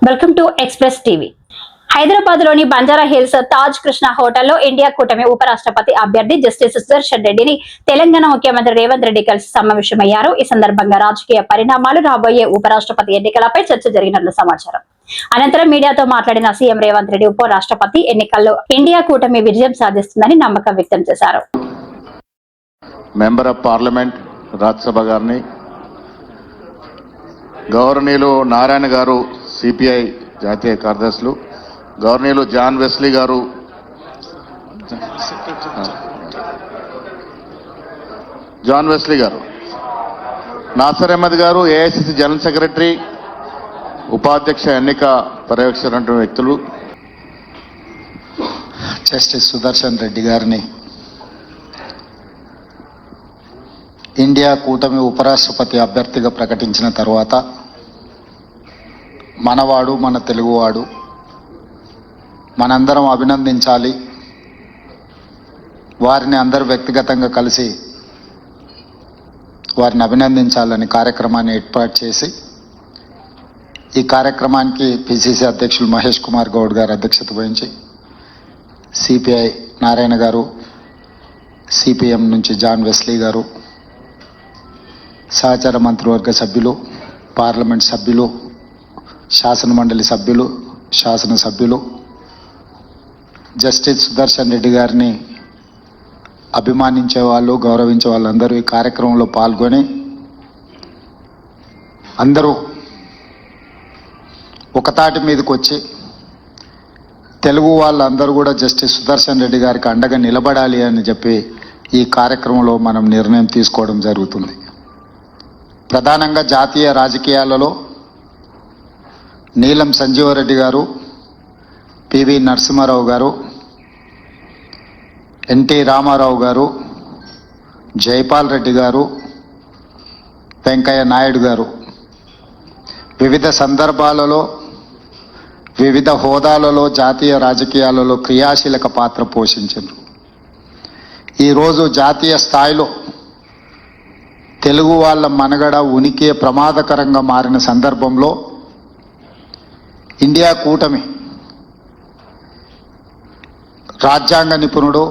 Welcome to express TV. Hyderabad లోని Banjara hills Taj Krishna హోటల్లో India కూటమి ఉపరాష్ట్రపతి అభ్యర్థి జస్టిస్ సుదర్శన్ రెడ్డిని తెలంగాణ ముఖ్యమంత్రి రేవంత్ రెడ్డి కలిసి సమావేశమయ్యారు. ఈ సందర్భంగా రాజకీయ పరిణామాలు, రాబోయే ఉపరాష్ట్రపతి ఎన్నికలపై చర్చ జరిగినట్లు సమాచారం. అనంతరం మీడియాతో మాట్లాడిన సీఎం రేవంత్ రెడ్డి ఉపరాష్ట్రపతి ఎన్నికల్లో ఇండియా కూటమి విజయం సాధిస్తుందని నమ్మకం వ్యక్తం చేశారు. మెంబర్ ఆఫ్ పార్లమెంట్ రాజ్యసభ గారిని, గవర్నీయులు నారాయణ గారు సిపిఐ జాతీయ కార్యదర్శులు, గవర్నీయులు జాన్ వెస్లీ గారు, నాసర్ అహ్మద్ గారు ఏఐసిసి జనరల్ సెక్రటరీ, ఉపాధ్యక్ష ఎన్నిక పర్యవేక్షణ వ్యక్తులు, జస్టిస్ సుదర్శన్ రెడ్డి గారిని ఇండియా కూటమి ఉపరాష్ట్రపతి అభ్యర్థిగా ప్రకటించిన తర్వాత మనవాడు, మన తెలుగువాడు, మనందరం అభినందించాలి. వారిని అందరూ వ్యక్తిగతంగా కలిసి వారిని అభినందించాలని కార్యక్రమాన్ని ఏర్పాటు చేసి, ఈ కార్యక్రమానికి పిసిసి అధ్యక్షులు మహేష్ కుమార్ గౌడ్ గారు అధ్యక్షత వహించి, సిపిఐ నారాయణ గారు, సిపిఎం నుంచి జాన్ వెస్లీ గారు, సహచార మంత్రివర్గ సభ్యులు, పార్లమెంట్ సభ్యులు, శాసనమండలి సభ్యులు, శాసనసభ్యులు, జస్టిస్ సుదర్శన్ రెడ్డి గారిని అభిమానించే వాళ్ళు, గౌరవించే వాళ్ళందరూ ఈ కార్యక్రమంలో పాల్గొని అందరూ ఒకతాటి మీదకి వచ్చి తెలుగు వాళ్ళందరూ కూడా జస్టిస్ సుదర్శన్ రెడ్డి గారికి అండగా నిలబడాలి అని చెప్పి ఈ కార్యక్రమంలో మనం నిర్ణయం తీసుకోవడం జరుగుతుంది. ప్రధానంగా జాతీయ రాజకీయాలలో నీలం సంజీవరెడ్డి గారు, పివి నరసింహారావు గారు, ఎన్టీ రామారావు గారు, జైపాల్ రెడ్డి గారు, వెంకయ్య నాయుడు గారు వివిధ సందర్భాలలో, వివిధ హోదాలలో జాతీయ రాజకీయాలలో క్రియాశీలక పాత్ర పోషించారు. ఈరోజు జాతీయ స్థాయిలో తెలుగు వాళ్ళ మనుగడ, ఉనికి ప్రమాదకరంగా మారిన సందర్భంలో ఇండియా కూటమి రాజ్యాంగ నిపుణుడు,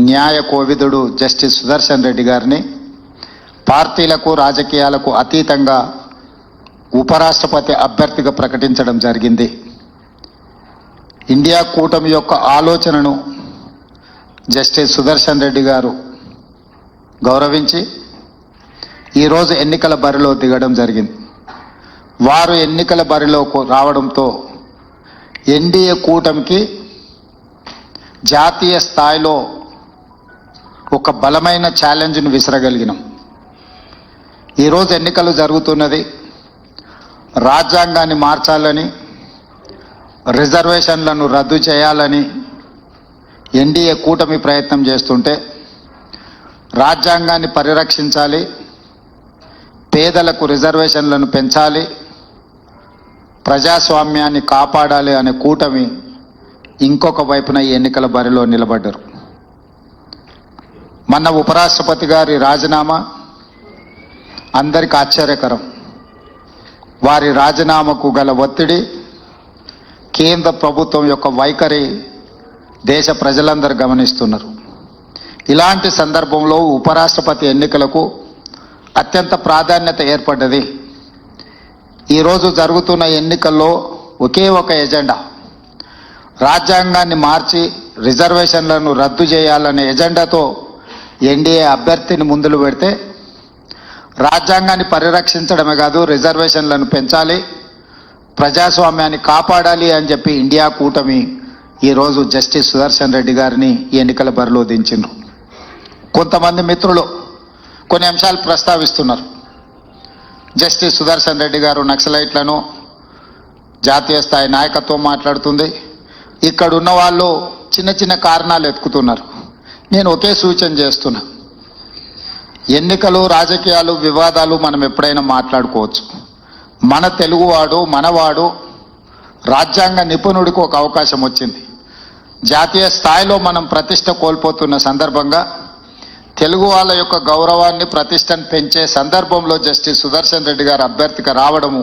న్యాయ కోవిదుడు జస్టిస్ సుదర్శన్ రెడ్డి గారిని పార్టీలకు, రాజకీయాలకు అతీతంగా ఉపరాష్ట్రపతి అభ్యర్థిగా ప్రకటించడం జరిగింది. ఇండియా కూటమి యొక్క ఆలోచనను జస్టిస్ సుదర్శన్ రెడ్డి గారు గౌరవించి ఈరోజు ఎన్నికల బరిలో దిగడం జరిగింది. వారు ఎన్నికల బరిలో రావడంతో ఎన్డీఏ కూటమికి జాతీయ స్థాయిలో ఒక బలమైన ఛాలెంజ్ను విసరగలిగినాం. ఈరోజు ఎన్నికలు జరుగుతున్నది. రాజ్యాంగాన్ని మార్చాలని, రిజర్వేషన్లను రద్దు చేయాలని ఎన్డీఏ కూటమి ప్రయత్నం చేస్తుంటే, రాజ్యాంగాన్ని పరిరక్షించాలి, పేదలకు రిజర్వేషన్లను పెంచాలి, ప్రజాస్వామ్యాన్ని కాపాడాలి అనే కూటమి ఇంకొక వైపున ఈ ఎన్నికల బరిలో నిలబడ్డారు. మన ఉపరాష్ట్రపతి గారి రాజీనామా అందరికీ ఆశ్చర్యకరం. వారి రాజీనామాకు గల ఒత్తిడి, కేంద్ర ప్రభుత్వం యొక్క వైఖరి దేశ ప్రజలందరూ గమనిస్తున్నారు. ఇలాంటి సందర్భంలో ఉపరాష్ట్రపతి ఎన్నికలకు అత్యంత ప్రాధాన్యత ఏర్పడ్డది. ఈరోజు జరుగుతున్న ఎన్నికల్లో ఒకే ఒక ఎజెండా, రాజ్యాంగాన్ని మార్చి రిజర్వేషన్లను రద్దు చేయాలనే ఎజెండాతో ఎన్డీఏ అభ్యర్థిని ముందులు పెడితే, రాజ్యాంగాన్ని పరిరక్షించడమే కాదు, రిజర్వేషన్లను పెంచాలి, ప్రజాస్వామ్యాన్ని కాపాడాలి అని చెప్పి ఇండియా కూటమి ఈరోజు జస్టిస్ సుదర్శన్ రెడ్డి గారిని ఈ ఎన్నికల బరిలో దించిండ్రు. కొంతమంది మిత్రులు కొన్ని అంశాలు ప్రస్తావిస్తున్నారు. జస్టిస్ సుదర్శన్ రెడ్డి గారు నక్సలైట్లను, జాతీయ స్థాయి నాయకత్వం మాట్లాడుతుంది, ఇక్కడ ఉన్న వాళ్ళు చిన్న చిన్న కారణాలు ఎత్తుకుతున్నారు. నేను ఒకే సూచన చేస్తున్నా, ఎన్నికలు, రాజకీయాలు, వివాదాలు మనం ఎప్పుడైనా మాట్లాడుకోవచ్చు. మన తెలుగువాడు, మనవాడు, రాజ్యాంగ నిపుణుడికి ఒక అవకాశం వచ్చింది. జాతీయ స్థాయిలో మనం ప్రతిష్ట కోల్పోతున్న సందర్భంగా తెలుగు వాళ్ళ యొక్క గౌరవాన్ని, ప్రతిష్టను పెంచే సందర్భంలో జస్టిస్ సుదర్శన్ రెడ్డి గారు అభ్యర్థిగా రావడము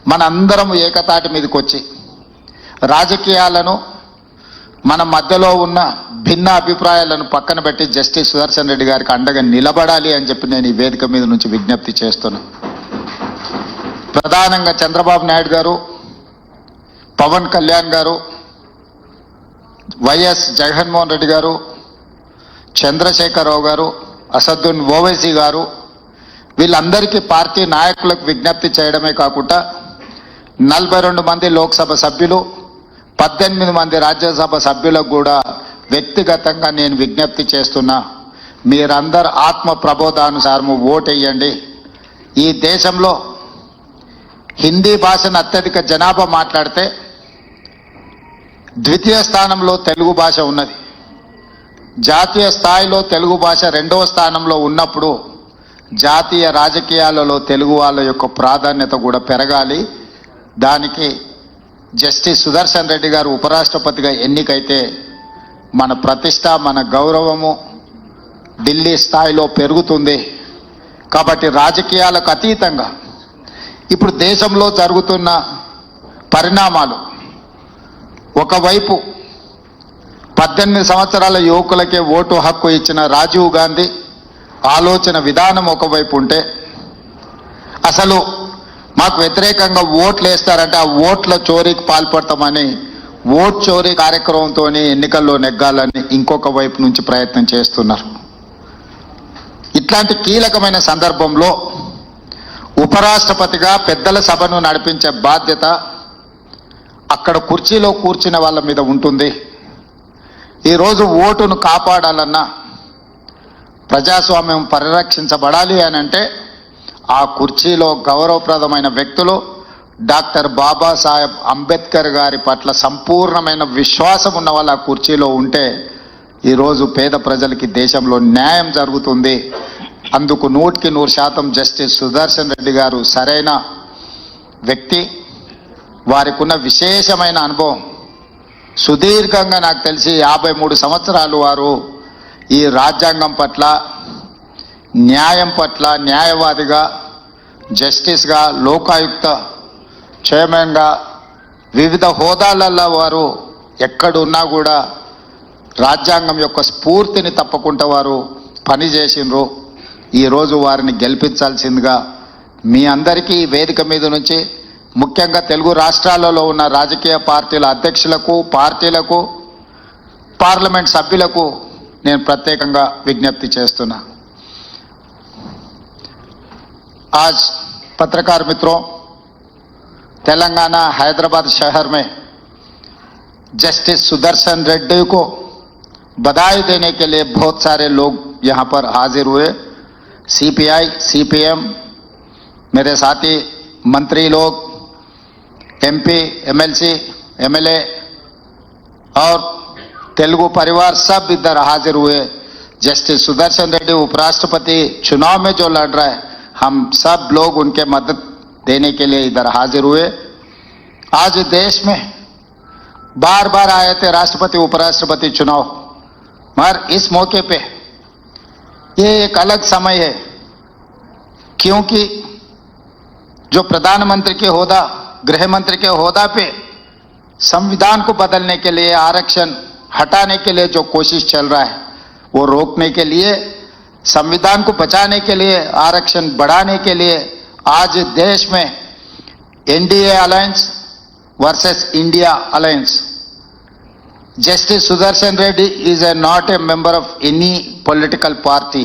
మనందరం ఏకతాటి మీదకి వచ్చి రాజకీయాలను మన మధ్యలో ఉన్న భిన్న అభిప్రాయాలను పక్కన పెట్టి జస్టిస్ సుదర్శన్ రెడ్డి గారికి అండగా నిలబడాలి అని చెప్పి నేను ఈ వేదిక మీద నుంచి విజ్ఞప్తి చేస్తున్నా. ప్రధానంగా చంద్రబాబు నాయుడు గారు, పవన్ కళ్యాణ్ గారు, వైఎస్ జగన్మోహన్ రెడ్డి గారు, చంద్రశేఖరరావు గారు, అసదుద్దీన్ ఓవైసీ గారు, వీళ్ళందరికీ పార్టీ నాయకులకు విజ్ఞప్తి చేయడమే కాకుండా 42 మంది లోక్సభ సభ్యులు, 18 మంది రాజ్యసభ సభ్యులకు కూడా వ్యక్తిగతంగా నేను విజ్ఞప్తి చేస్తున్నా. మీరందరూ ఆత్మ ప్రబోధానుసారము ఓటేయండి. ఈ దేశంలో హిందీ భాషను అత్యధిక జనాభా మాట్లాడితే ద్వితీయ స్థానంలో తెలుగు భాష ఉన్నది. జాతీయ స్థాయిలో తెలుగు భాష 2వ స్థానంలో ఉన్నప్పుడు జాతీయ రాజకీయాలలో తెలుగు వాళ్ళ యొక్క ప్రాధాన్యత కూడా పెరగాలి. దానికి జస్టిస్ సుదర్శన్ రెడ్డి గారు ఉపరాష్ట్రపతిగా ఎన్నికైతే మన ప్రతిష్ట, మన గౌరవము ఢిల్లీ స్థాయిలో పెరుగుతుంది. కాబట్టి రాజకీయాలకు అతీతంగా ఇప్పుడు దేశంలో జరుగుతున్న పరిణామాలు, ఒకవైపు 18 సంవత్సరాల యువకులకే ఓటు హక్కు ఇచ్చిన రాజీవ్ గాంధీ ఆలోచన విధానం ఒకవైపు ఉంటే, అసలు మాకు వ్యతిరేకంగా ఓట్లు వేస్తారంటే ఆ ఓట్ల చోరీకి పాల్పడతామని ఓట్ చోరీ కార్యక్రమంతో ఎన్నికల్లో నెగ్గాలని ఇంకొక వైపు నుంచి ప్రయత్నం చేస్తున్నారు. ఇట్లాంటి కీలకమైన సందర్భంలో ఉపరాష్ట్రపతిగా పెద్దల సభను నడిపించే బాధ్యత అక్కడ కుర్చీలో కూర్చున్న వాళ్ళ మీద ఉంటుంది. ఈరోజు ఓటును కాపాడాలన్నా, ప్రజాస్వామ్యం పరిరక్షించబడాలి అని అంటే ఆ కుర్చీలో గౌరవప్రదమైన వ్యక్తులు డాక్టర్ బాబాసాహెబ్ అంబేద్కర్ గారి పట్ల సంపూర్ణమైన విశ్వాసం ఉన్న వాళ్ళు ఆ కుర్చీలో ఉంటే ఈరోజు పేద ప్రజలకి దేశంలో న్యాయం జరుగుతుంది. అందుకు 100% జస్టిస్ సుదర్శన్ రెడ్డి గారు సరైన వ్యక్తి. వారికి ఉన్న విశేషమైన అనుభవం, సుదీర్ఘంగా నాకు తెలిసి 53 సంవత్సరాలు వారు ఈ రాజ్యాంగం పట్ల, న్యాయం పట్ల న్యాయవాదిగా, జస్టిస్గా, లోకాయుక్త చైర్మన్గా వివిధ హోదాలలో వారు ఎక్కడున్నా కూడా రాజ్యాంగం యొక్క స్ఫూర్తిని తప్పకుండా వారు పనిచేసినారు. ఈరోజు వారిని గెలిపించాల్సిందిగా మీ అందరికీ ఈ వేదిక మీద నుంచి, ముఖ్యంగా తెలుగు రాష్ట్రాలలో ఉన్న రాజకీయ పార్టీల అధ్యక్షులకు, పార్టీలకు, పార్లమెంట్ సభ్యులకు నేను ప్రత్యేకంగా విజ్ఞప్తి చేస్తున్నా. आज पत्रकार मित्रों, तेलंगाना हैदराबाद शहर में जस्टिस सुदर्शन रेड्डी को बधाई देने के लिए बहुत सारे लोग यहां पर हाजिर हुए. सीपीआई, सीपीएम, मेरे साथी मंत्री लोग, एमपी, एमएलसी, एमएलए और तेलुगु परिवार सब इधर हाजिर हुए. जस्टिस सुदर्शन रेड्डी उपराष्ट्रपति चुनाव में जो लड़ रहा है, हम सब लोग उनके मदद देने के लिए इधर हाजिर हुए. आज देश में बार बार आए थे राष्ट्रपति उपराष्ट्रपति चुनाव, मगर इस मौके पे ये एक अलग समय है, क्योंकि जो प्रधानमंत्री के होदा, गृह मंत्री के होदा पे संविधान को बदलने के लिए, आरक्षण हटाने के लिए जो कोशिश चल रहा है, वो रोकने के लिए, संविधान को बचाने के लिए, आरक्षण बढ़ाने के लिए आज देश में NDA alliance versus India alliance. Justice Sudarshan Reddy is not a member of any political party.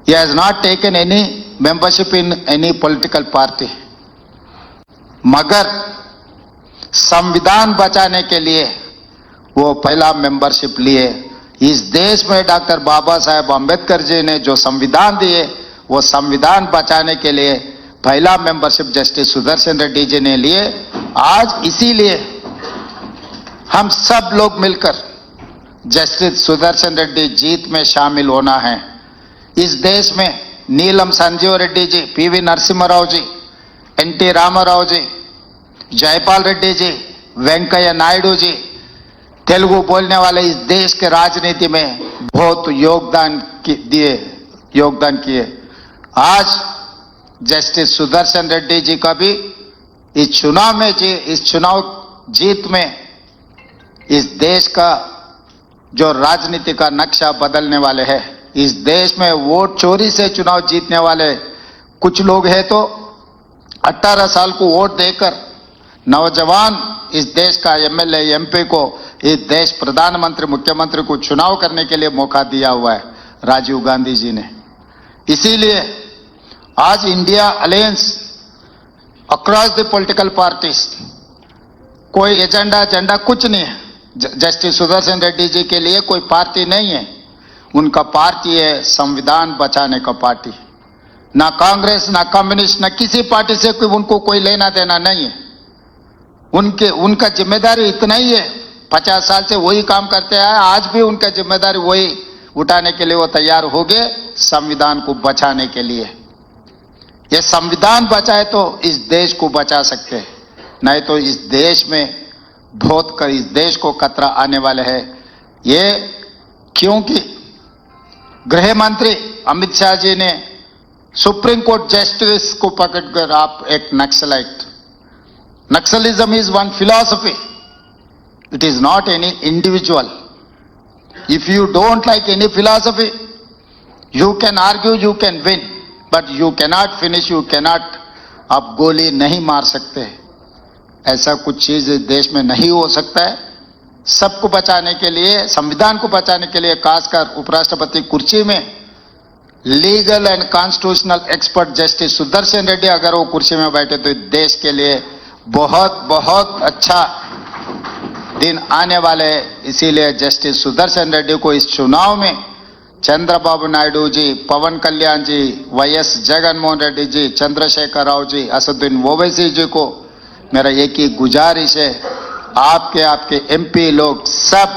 He has not taken any membership in any political party. मगर संविधान बचाने के लिए वो पहला मेंबरशिप लिए. इस देश में डॉक्टर बाबा साहेब अंबेडकर जी ने जो संविधान दिए, वो संविधान बचाने के लिए पहला मेंबरशिप जस्टिस सुदर्शन रेड्डी जी ने लिए. आज इसीलिए हम सब लोग मिलकर जस्टिस सुदर्शन रेड्डी जीत में शामिल होना है. इस देश में नीलम संजीव रेड्डी जी, पीवी नरसिम्हा जी, एनटी रामाराव जी, जयपाल रेड्डी जी, वेंकैया नायडू जी, तेलुगु बोलने वाले इस देश के राजनीति में बहुत योगदान किए. आज जस्टिस सुदर्शन रेड्डी जी का भी इस चुनाव जीत में इस देश का जो राजनीति का नक्शा बदलने वाले हैं, इस देश में वोट चोरी से चुनाव जीतने वाले कुछ लोग हैं तो 18 साल को वोट देकर नौजवान इस देश का एमएलए एमपी को इस देश प्रधानमंत्री मुख्यमंत्री को चुनाव करने के लिए मौका दिया हुआ है राजीव गांधी जी ने। इसीलिए आज India alliance across the political parties, कोई एजेंडा कुछ नहीं है। जस्टिस सुदर्शन रेड्डी जी के लिए कोई पार्टी नहीं है, उनका पार्टी है संविधान बचाने का पार्टी। ना कांग्रेस ना कम्युनिस्ट ना किसी पार्टी से उनको कोई लेना देना नहीं है। उनका जिम्मेदारी इतना ही है, 50 साल से वही काम करते आए, आज भी उनका जिम्मेदारी वही उठाने के लिए वो तैयार हो गए, संविधान को बचाने के लिए। ये संविधान बचाए तो इस देश को बचा सकते हैं, नहीं तो इस देश में इस देश को खतरा आने वाले है। ये क्योंकि गृह मंत्री अमित शाह जी ने सुप्रीम कोर्ट जस्टिस को पकड़कर आप एक naxalite, Naxalism is one philosophy, it is not any individual. If you don't like any philosophy, you can argue, you can win, but you cannot finish, you cannot, आप गोली नहीं मार सकते। ऐसा कुछ चीज इस देश में नहीं हो सकता है। सबको बचाने के लिए, संविधान को बचाने के लिए, खासकर उपराष्ट्रपति कुर्सी में legal and constitutional expert justice Sudarshan Reddy अगर वो कुर्सी में बैठे तो देश के लिए बहुत बहुत अच्छा दिन आने वाले हैं। इसीलिए जस्टिस सुदर्शन रेड्डी को इस चुनाव में चंद्रबाबु नायडू जी, पवन कल्याण जी, वाईएस जगनमोहन रेड्डी जी, चंद्रशेखर राव जी, असदुद्दीन ओवैसी जी को मेरा एक ही गुजारिश है, आपके एमपी लोग सब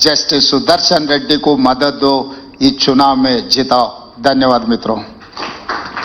जस्टिस सुदर्शन रेड्डी को मदद दो, इस चुनाव में जिताओ। धन्यवाद मित्रों।